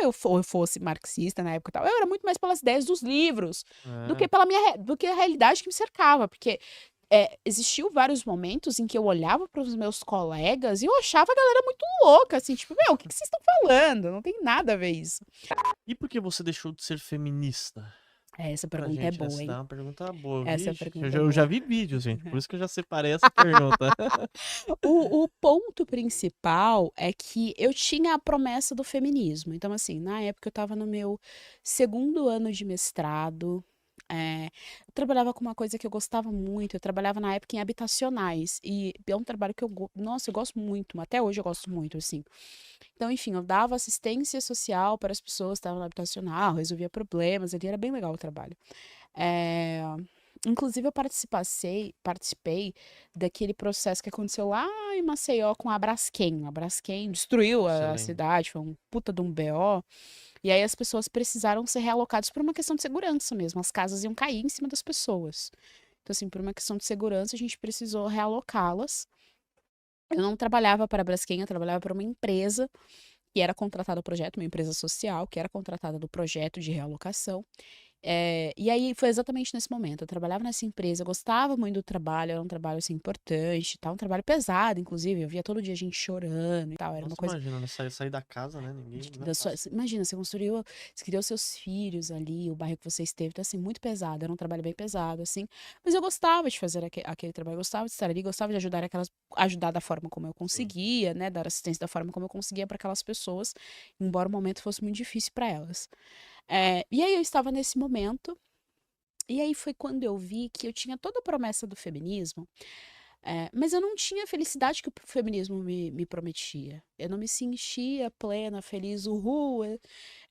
eu fosse marxista na época e tal, eu era muito mais pelas ideias dos livros do que É. do que a realidade que me cercava, porque existiu vários momentos em que eu olhava para os meus colegas e eu achava a galera muito louca, assim, tipo, meu, o que que vocês estão falando? Não tem nada a ver isso. E por que você deixou de ser feminista? Essa Pra pergunta é gente, boa, essa daí hein? é uma pergunta boa, Essa vixe, pergunta é eu já boa. vi vídeos, gente, por isso que eu já separei essa pergunta. O ponto principal é que eu tinha a promessa do feminismo. Então, assim, na época eu estava no meu segundo ano de mestrado. Eu trabalhava com uma coisa que eu gostava muito. Eu trabalhava na época em habitacionais. E é um trabalho que nossa, eu gosto muito. Até hoje eu gosto muito, assim. Então, enfim, eu dava assistência social para as pessoas que estavam no habitacional, resolvia problemas. Ali era bem legal o trabalho. É, Inclusive, eu participei daquele processo que aconteceu lá em Maceió com a Braskem. A Braskem destruiu Nossa, eu a lembro. cidade, foi um puta de um BO. E aí as pessoas precisaram ser realocadas por uma questão de segurança mesmo. As casas iam cair em cima das pessoas. Então, assim, por uma questão de segurança, a gente precisou realocá-las. Eu não trabalhava para a Braskem, eu trabalhava para uma empresa que era contratada do projeto, uma empresa social, que era contratada do projeto de realocação. E aí foi exatamente nesse momento. Eu trabalhava nessa empresa, eu gostava muito do trabalho, era um trabalho assim importante, tal, um trabalho pesado, inclusive. Eu via todo dia gente chorando e tal. Era uma Nossa, coisa. imagina, né? Sair da casa, né? Ninguém, não é fácil. Imagina, você criou seus filhos ali, o bairro que você esteve, então assim, muito pesado, era um trabalho bem pesado, assim. Mas eu gostava de fazer aquele trabalho, eu gostava de estar ali, gostava de ajudar da forma como eu Sim. conseguia, né? Dar assistência da forma como eu conseguia para aquelas pessoas, embora o momento fosse muito difícil para elas. E aí eu estava nesse momento. E aí foi quando eu vi que eu tinha toda a promessa do feminismo, mas eu não tinha a felicidade que o feminismo me prometia. Eu não me sentia plena, feliz, uhul. Eu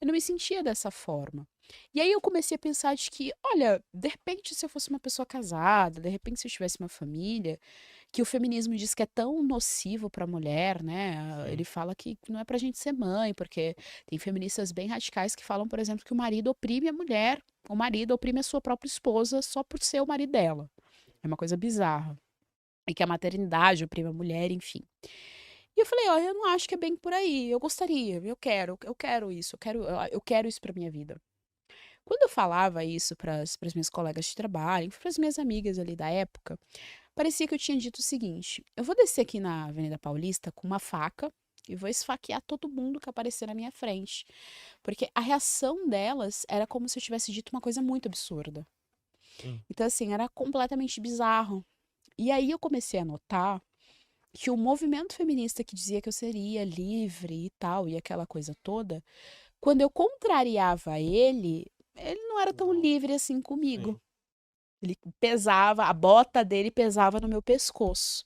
não me sentia dessa forma. E aí eu comecei a pensar de que, olha, de repente se eu fosse uma pessoa casada, de repente se eu tivesse uma família, que o feminismo diz que é tão nocivo para a mulher, né? Sim. Ele fala que não é pra gente ser mãe, porque tem feministas bem radicais que falam, por exemplo, que o marido oprime a mulher, o marido oprime a sua própria esposa só por ser o marido dela. É uma coisa bizarra. E que a maternidade oprime a mulher, enfim. E eu falei, ó, eu não acho que é bem por aí. Eu gostaria, eu quero isso, eu quero isso pra minha vida. Quando eu falava isso para as minhas colegas de trabalho, para as minhas amigas ali da época, parecia que eu tinha dito o seguinte: eu vou descer aqui na Avenida Paulista com uma faca e vou esfaquear todo mundo que aparecer na minha frente. Porque a reação delas era como se eu tivesse dito uma coisa muito absurda. Sim. Então, assim, era completamente bizarro. E aí eu comecei a notar que o movimento feminista que dizia que eu seria livre e tal, e aquela coisa toda, quando eu contrariava ele não era tão Não. livre assim comigo. Sim. Ele pesava, a bota dele pesava no meu pescoço.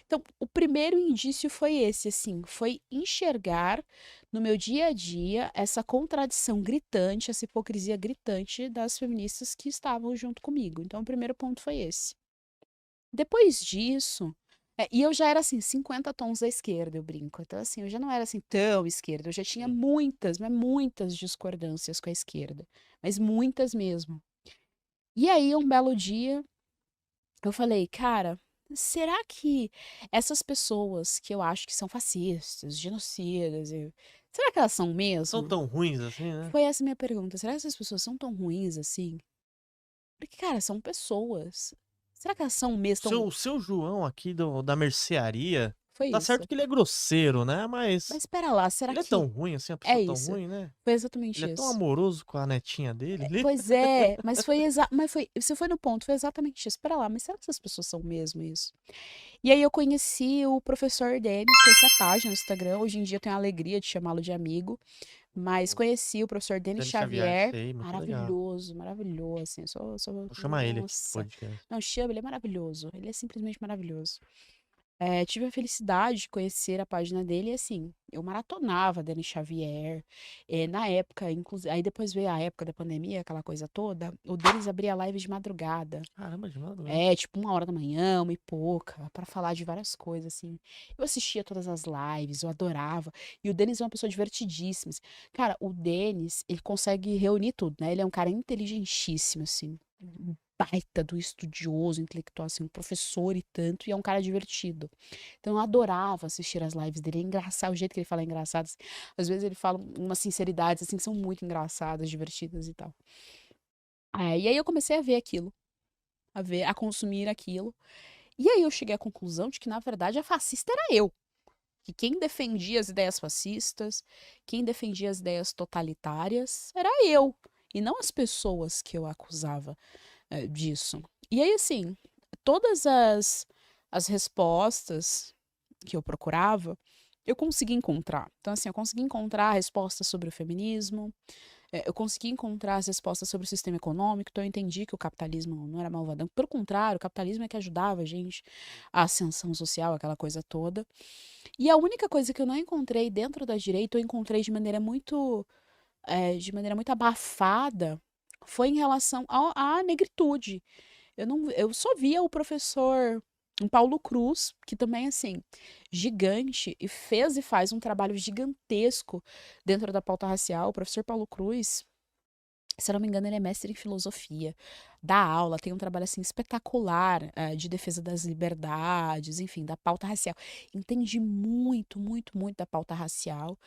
Então, o primeiro indício foi esse, assim, foi enxergar no meu dia a dia essa contradição gritante, essa hipocrisia gritante das feministas que estavam junto comigo. Então, o primeiro ponto foi esse. Depois disso, e eu já era assim, 50 tons da esquerda, eu brinco. Então, assim, eu já não era assim tão esquerda, eu já tinha Sim. muitas, mas muitas discordâncias com a esquerda, mas muitas mesmo. E aí, um belo dia, eu falei, cara, será que essas pessoas que eu acho que são fascistas, genocidas, será que elas são São mesmo? tão ruins assim, né? Foi essa a minha pergunta. Será que essas pessoas são tão ruins assim? Porque, cara, são pessoas. Será que elas são mesmo tão. O seu João aqui da mercearia, Foi tá isso. certo que ele é grosseiro, né? Mas Mas espera lá, será ele é tão que ruim assim, uma é pessoa tão isso? ruim, né? Foi Ele exatamente é tão isso. amoroso com a netinha dele ali. Pois é, mas você foi no ponto, foi exatamente isso. Espera lá, mas será que essas pessoas são mesmo isso? E aí eu conheci o professor Denis, conheci a página no Instagram, hoje em dia eu tenho a alegria de chamá-lo de amigo, mas conheci o professor Denis Dani Xavier, Xavier, sei, muito legal. maravilhoso, maravilhoso, assim, Vou chamar ele aqui pro nossa, podcast. não, chama, ele é maravilhoso, ele é simplesmente maravilhoso. Tive a felicidade de conhecer a página dele e, assim, eu maratonava Dani Xavier. Na época, inclusive, aí depois veio a época da pandemia, aquela coisa toda, o Denis abria live de madrugada. Caramba, de madrugada. Tipo 1 hora da manhã, 1 e pouca, para falar de várias coisas, assim. Eu assistia todas as lives, eu adorava. E o Denis é uma pessoa divertidíssima, assim. Cara, o Denis, ele consegue reunir tudo, né? Ele é um cara inteligentíssimo, assim. baita do estudioso, intelectual, assim, um professor e tanto, e é um cara divertido. Então eu adorava assistir as lives dele, é engraçado, o jeito que ele fala é engraçado, assim. Às vezes ele fala umas sinceridades, assim, que são muito engraçadas, divertidas e tal. E aí eu comecei a ver aquilo, a consumir aquilo, e aí eu cheguei à conclusão de que, na verdade, a fascista era eu. Que quem defendia as ideias fascistas, quem defendia as ideias totalitárias, era eu, e não as pessoas que eu acusava disso. E aí, assim, todas as respostas que eu procurava, eu consegui encontrar. Então, assim, eu consegui encontrar respostas sobre o feminismo, eu consegui encontrar as respostas sobre o sistema econômico, então eu entendi que o capitalismo não era malvadão. Pelo contrário, o capitalismo é que ajudava a gente, a ascensão social, aquela coisa toda. E a única coisa que eu não encontrei dentro da direita, eu encontrei de maneira muito abafada, foi em relação à negritude. Eu só via o professor Paulo Cruz, que também, assim, gigante, e fez e faz um trabalho gigantesco dentro da pauta racial. O professor Paulo Cruz, se eu não me engano, ele é mestre em filosofia, dá aula, tem um trabalho assim espetacular de defesa das liberdades, enfim, da pauta racial. Entende muito, muito, muito da pauta racial.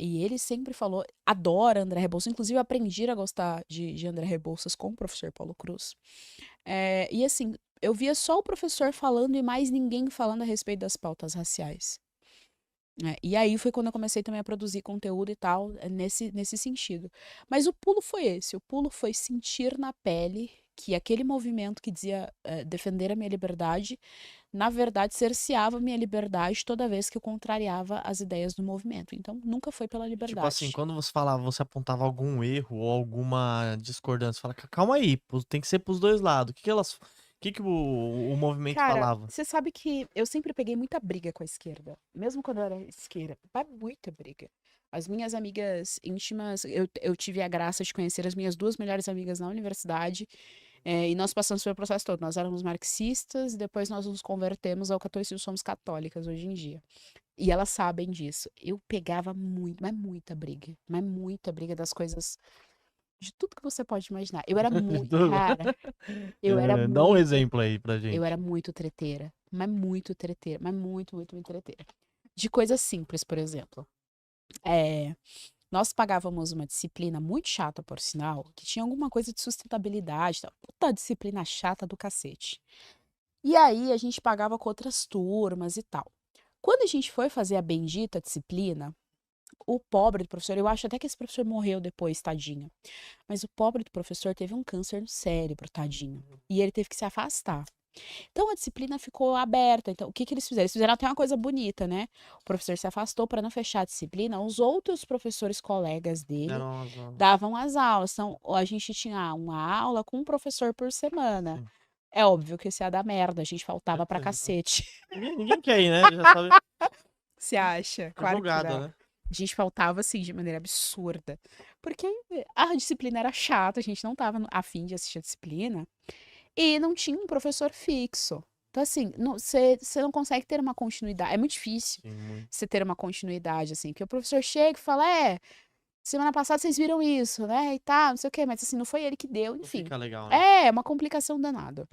E ele sempre falou, adora André Rebouças, inclusive eu aprendi a gostar de André Rebouças com o professor Paulo Cruz. E assim, eu via só o professor falando e mais ninguém falando a respeito das pautas raciais. E aí foi quando eu comecei também a produzir conteúdo e tal, nesse sentido. Mas o pulo foi esse, o pulo foi sentir na pele que aquele movimento que dizia defender a minha liberdade, na verdade cerceava a minha liberdade toda vez que eu contrariava as ideias do movimento. Então nunca foi pela Tipo assim, liberdade. quando você falava, você apontava algum erro ou alguma discordância, fala, calma aí, tem que ser pros dois lados. O que o movimento Cara, falava? você sabe que eu sempre peguei muita briga com a esquerda, mesmo quando eu era esquerda, mas muita briga. As minhas amigas íntimas, eu tive a graça de conhecer as minhas duas melhores amigas na universidade, e nós passamos pelo processo todo. Nós éramos marxistas, e depois nós nos convertemos ao catolicismo, somos católicas hoje em dia. E elas sabem disso. Eu pegava muito, mas muita briga das coisas, de tudo que você pode imaginar. Eu era muito, cara, eu era Dá um muito. exemplo aí pra Eu era gente. muito treteira, mas muito treteira, mas muito, muito, muito treteira. De coisas simples, por exemplo. É, nós pagávamos uma disciplina muito chata, por sinal, que tinha alguma coisa de sustentabilidade, tal. Puta disciplina chata do cacete. E aí a gente pagava com outras turmas e tal. Quando a gente foi fazer a bendita disciplina, o pobre do professor, eu acho até que esse professor morreu depois, tadinho. Mas o pobre do professor teve um câncer no cérebro, tadinho. E ele teve que se afastar. Então a disciplina ficou aberta. Então, o que que eles fizeram? Eles fizeram até uma coisa bonita, né? O professor se afastou para não fechar a disciplina. Os outros professores colegas dele Eram as aulas. davam as aulas. Então, a gente tinha uma aula com um professor por semana. Sim. É óbvio que isso ia dar merda, a gente faltava pra Certeza, né? cacete. Ninguém quer ir, né? Já sabe Você acha? a Claro que jogada, não. né? A gente faltava, assim, de maneira absurda. Porque a disciplina era chata, a gente não tava a fim de assistir a disciplina. E não tinha um professor fixo. Então, assim, você não consegue ter uma continuidade. É muito difícil Sim, muito. você ter uma continuidade, assim. Porque o professor chega e fala, semana passada vocês viram isso, né? E tal, não sei o quê. Mas, assim, não foi ele que deu, Não enfim. fica legal, né? É uma complicação danada.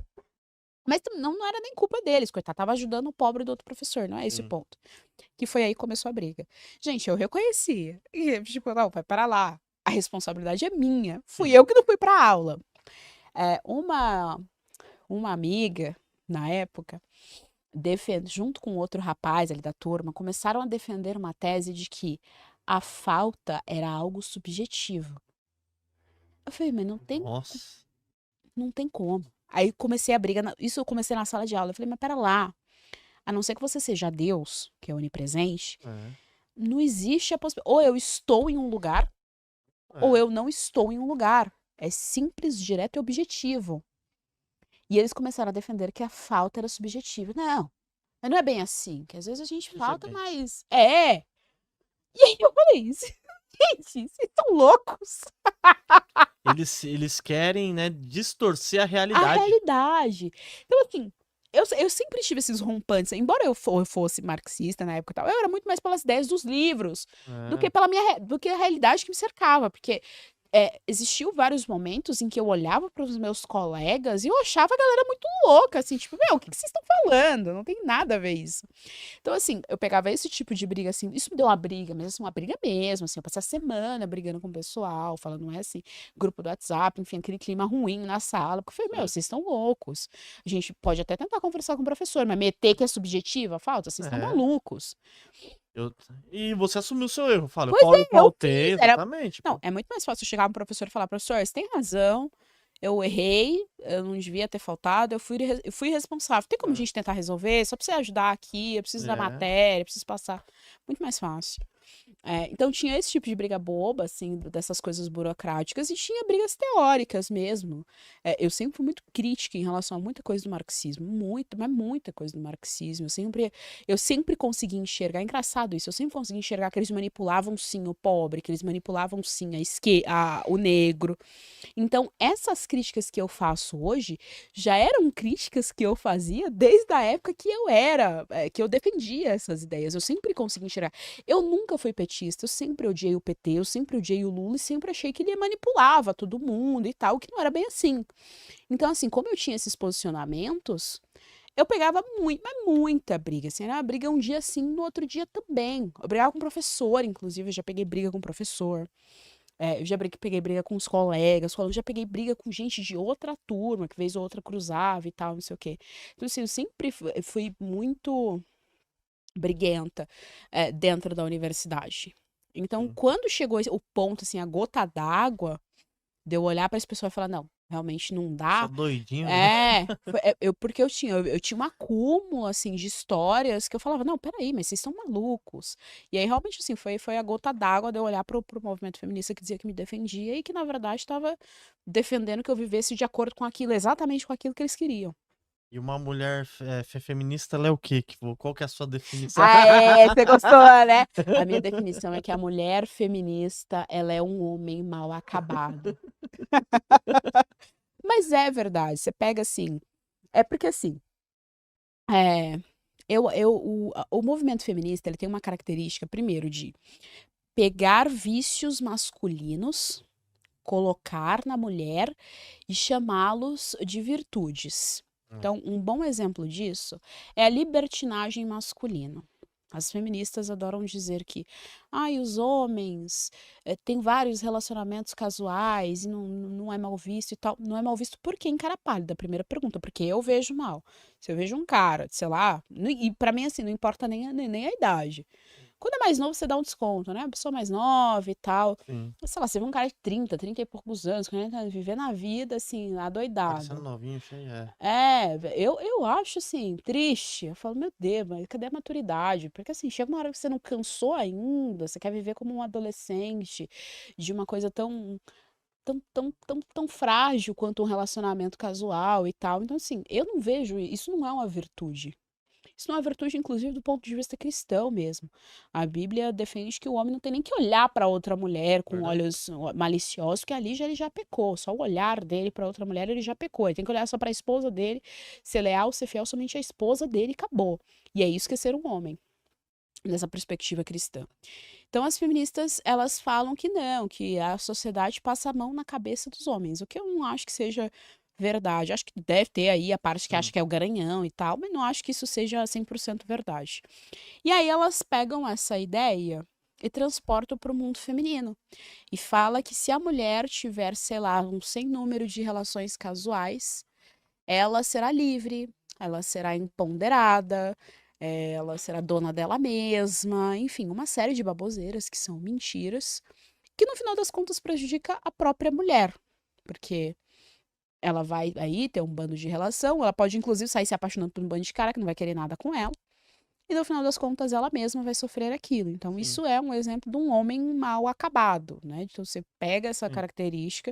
Mas não era nem culpa deles, coitado. Tava ajudando o pobre do outro professor, não é esse o Sim. ponto. Que foi aí que começou a briga. Gente, eu reconheci. E, tipo, não, vai para lá. A responsabilidade é minha. Fui eu que não fui pra aula. Uma amiga, na época, junto com outro rapaz ali da turma, começaram a defender uma tese de que a falta era algo subjetivo. Eu falei, mas Nossa. não tem como. Aí comecei a briga, isso eu comecei na sala de aula. Eu falei, mas pera lá, a não ser que você seja Deus, que é onipresente, É. não existe a possibilidade. Ou eu estou em um lugar, ou É. eu não estou em um lugar. É simples, direto e objetivo. E eles começaram a defender que a falta era subjetiva. Não, mas não é bem assim, que às vezes a gente Isso é falta, bem. mas é. E aí eu falei, gente, vocês estão loucos? Eles querem, né, distorcer a A realidade. realidade. Então, assim, eu sempre tive esses rompantes. Embora eu fosse marxista na época e tal, eu era muito mais pelas ideias dos livros do É. que do que a realidade que me cercava. Porque existiu vários momentos em que eu olhava para os meus colegas e eu achava a galera muito louca, assim, tipo, meu, o que que vocês estão falando? Não tem nada a ver isso. Então, assim, eu pegava esse tipo de briga, assim, isso me deu uma briga, mas assim, uma briga mesmo, assim, eu passei a semana brigando com o pessoal, falando, não é assim, grupo do WhatsApp, enfim, aquele clima ruim na sala, porque eu falei, meu, Certo. vocês estão loucos. A gente pode até tentar conversar com o professor, mas meter que é subjetiva, falta, vocês estão É. malucos. Eu... E você assumiu o seu erro. Fala, Pois eu é, eu pautei, fiz, era exatamente, não, pô. é muito mais fácil eu chegar para o professor e falar: "Professor, você tem razão, eu errei, eu não devia ter faltado, eu fui responsável. Tem como a gente tentar resolver? Só pra você ajudar aqui, eu preciso da É. matéria, eu preciso passar". Muito mais fácil. Então tinha esse tipo de briga boba, assim, dessas coisas burocráticas, e tinha brigas teóricas mesmo. Eu sempre fui muito crítica em relação a muita coisa do marxismo, muito, mas muita coisa do marxismo. Eu sempre consegui enxergar, é engraçado isso, eu sempre consegui enxergar que eles manipulavam sim o pobre, que eles manipulavam sim o negro. Então, essas críticas que eu faço hoje já eram críticas que eu fazia desde a época que que eu defendia essas ideias. Eu sempre consegui enxergar. Eu nunca fui petista, eu sempre odiei o PT, eu sempre odiei o Lula e sempre achei que ele manipulava todo mundo e tal, que não era bem assim. Então, assim, como eu tinha esses posicionamentos, eu pegava muito, mas muita briga, assim, era uma briga um dia sim, no outro dia também. Eu brigava com professor, inclusive, eu já peguei briga com professor. Eu já peguei briga com os colegas, eu já peguei briga com gente de outra turma, que vez ou outra cruzava e tal, não sei o quê. Então, assim, eu sempre fui muito briguenta, dentro da universidade. Então, Sim. quando chegou o ponto, assim, a gota d'água, de eu olhar para as pessoas e falar, não, realmente não Só dá. doidinho, né? Porque eu tinha um acúmulo, assim, de histórias que eu falava, não, peraí, mas vocês estão malucos. E aí, realmente, assim, foi a gota d'água de eu olhar pro movimento feminista que dizia que me defendia e que, na verdade, estava defendendo que eu vivesse de acordo com aquilo, exatamente com aquilo que eles queriam. E uma mulher feminista, ela é o quê? Qual que é a sua definição? Ah, você gostou, né? A minha definição é que a mulher feminista, ela é um homem mal acabado. Mas é verdade, você pega assim, é porque assim, é, o movimento feminista, ele tem uma característica, primeiro, de pegar vícios masculinos, colocar na mulher e chamá-los de virtudes. Hum. Então, um bom exemplo disso é a libertinagem masculina. As feministas adoram dizer que, os homens têm vários relacionamentos casuais e não é mal visto e tal. Não é mal visto por quem, cara pálida? Primeira pergunta, porque eu vejo mal. Se eu vejo um cara, sei lá, e pra mim, assim, não importa nem a idade. Quando é mais novo, você dá um desconto, né? A pessoa mais nova e tal. Sim. Mas, sei lá, você vê um cara de 30 e poucos anos, que tá vivendo a vida, assim, Parecendo adoidado. novinho, cheio, é. Eu acho, assim, triste. Eu falo, meu Deus, mas cadê a maturidade? Porque, assim, chega uma hora que você não cansou ainda, você quer viver como um adolescente, de uma coisa tão frágil quanto um relacionamento casual e tal. Então, assim, eu não vejo, isso não é uma virtude. Isso não é virtude, inclusive, do ponto de vista cristão mesmo. A Bíblia defende que o homem não tem nem que olhar para outra mulher com Verdade. olhos maliciosos, que ali ele já pecou. Só o olhar dele para outra mulher, ele já pecou. Ele tem que olhar só para a esposa dele, ser leal, ser fiel somente à esposa dele e acabou. E é isso que é ser um homem, nessa perspectiva cristã. Então, as feministas, elas falam que não, que a sociedade passa a mão na cabeça dos homens, o que eu não acho que seja verdade. Acho que deve ter aí a parte que acha Sim. que é o garanhão e tal, mas não acho que isso seja 100% verdade. E aí elas pegam essa ideia e transportam para o mundo feminino. E fala que se a mulher tiver, sei lá, um sem número de relações casuais, ela será livre, ela será empoderada, ela será dona dela mesma, enfim, uma série de baboseiras que são mentiras, que no final das contas prejudica a própria mulher, porque ela vai aí ter um bando de relação, ela pode inclusive sair se apaixonando por um bando de cara que não vai querer nada com ela, e no final das contas ela mesma vai sofrer aquilo. Então Sim. isso é um exemplo de um homem mal acabado, né? Então você pega essa Sim. característica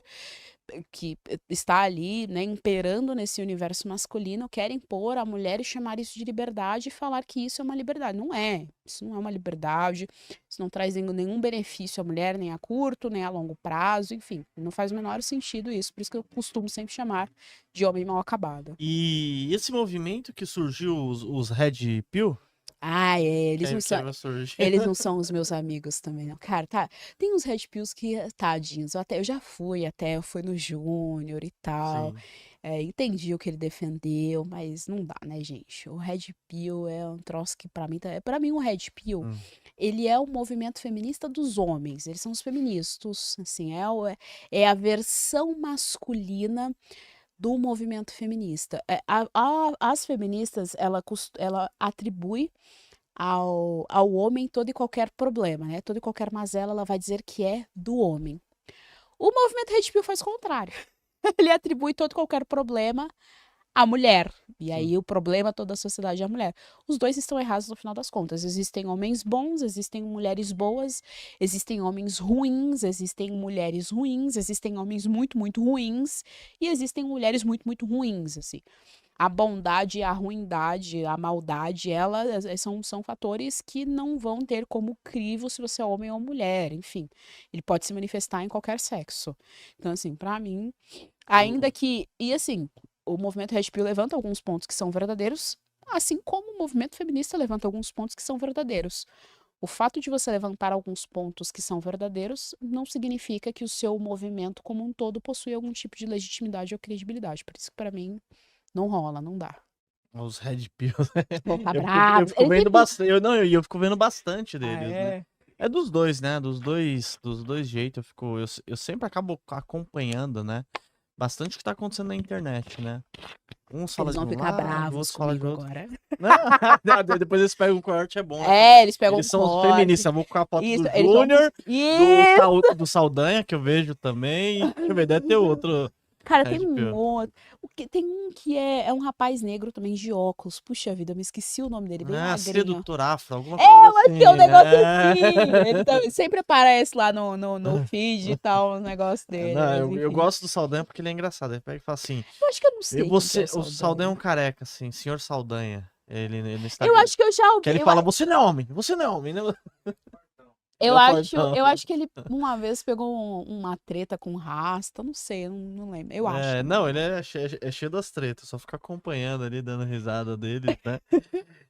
que está ali, né, imperando nesse universo masculino, quer impor a mulher e chamar isso de liberdade e falar que isso é uma liberdade. Não é. Isso não é uma liberdade. Isso não traz nenhum benefício à mulher, nem a curto, nem a longo prazo, enfim. Não faz o menor sentido isso. Por isso que eu costumo sempre chamar de homem mal acabado. E esse movimento que surgiu, os Red Pill, Ah, eles não são. vai surgir. Eles não são os meus amigos também, não. Cara, tá. Tem uns Red Pills que, tadinhos. Eu já fui até, eu fui no Júnior e tal. Sim. Entendi o que ele defendeu, mas não dá, né, gente? O Red Pill é um troço que pra mim, pra mim o Red Pill, Hum. ele é o movimento feminista dos homens. Eles são os feministas, assim, é a versão masculina do movimento feminista. As feministas, ela atribui ao homem todo e qualquer problema, né? Todo e qualquer mazela, ela vai dizer que é do homem. O movimento Red Pill faz o contrário. Ele atribui todo e qualquer problema à mulher. E Sim. aí o problema toda a sociedade é a mulher. Os dois estão errados no final das contas. Existem homens bons, existem mulheres boas, existem homens ruins, existem mulheres ruins, existem homens muito, muito ruins e existem mulheres muito, muito ruins, assim. A bondade, a ruindade, a maldade, elas são fatores que não vão ter como crivo se você é homem ou mulher, enfim. Ele pode se manifestar em qualquer sexo. Então, assim, pra mim, ainda que... E, assim, o movimento Red Pill levanta alguns pontos que são verdadeiros, assim como o movimento feminista levanta alguns pontos que são verdadeiros. O fato de você levantar alguns pontos que são verdadeiros não significa que o seu movimento como um todo possui algum tipo de legitimidade ou credibilidade. Por isso que, pra mim, não rola, não dá. Os Red Pills. Pô, tá Eu bravo. fico vendo bastante. Eu fico vendo bastante deles, né? É. É dos dois, né? Dos dois jeitos. Eu sempre acabo acompanhando, né? Bastante o que tá acontecendo na internet, né? Uns falam Eles de vão um ficar lado, bravos outros falam de comigo outro. agora. Depois eles pegam o corte, é bom, né? Eles pegam Eles são os corte. feministas. Vou com a foto Isso, do eles vão... Júnior, Isso! do Saldanha, que eu vejo também. Deixa eu ver, deve ter outro Cara, tem Red um Pill. outro. Tem um que é um rapaz negro também, de óculos. Puxa vida, eu me esqueci o nome dele, bem magrinho. Sedutor Afro, alguma É, coisa eu acho que é um assim. negócio assim. Ele também sempre aparece lá no feed e tal, o negócio dele. Não, Mas eu enfim. gosto do Saldanha porque ele é engraçado. Ele pega e fala assim: Eu acho que eu não sei quem que é você, o o Saldanha é um Saldanha. careca, assim, senhor Saldanha. Ele no Eu Instagram. acho que eu já Que ouvi. ele fala: você não é homem, você não é homem, né? Eu É acho, fortão. eu acho que ele uma vez pegou uma treta com Rasta, não sei, não lembro. Eu acho. Não, ele é cheio das tretas, só fica acompanhando ali, dando risada dele, né?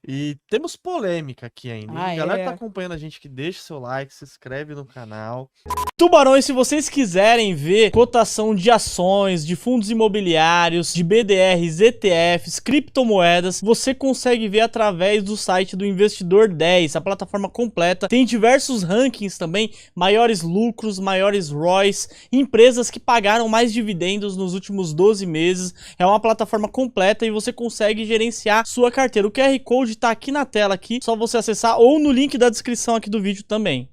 E temos polêmica aqui ainda, hein? Ah, Galera que tá é? acompanhando a gente, que deixa seu like, se inscreve no canal. Tubarões, se vocês quiserem ver cotação de ações, de fundos imobiliários, de BDRs, ETFs, criptomoedas, você consegue ver através do site do Investidor 10, a plataforma completa. Tem diversos rankings também, maiores lucros, maiores ROIs, empresas que pagaram mais dividendos nos últimos 12 meses. É uma plataforma completa e você consegue gerenciar sua carteira. O QR Code tá aqui na tela, aqui, só você acessar ou no link da descrição aqui do vídeo também.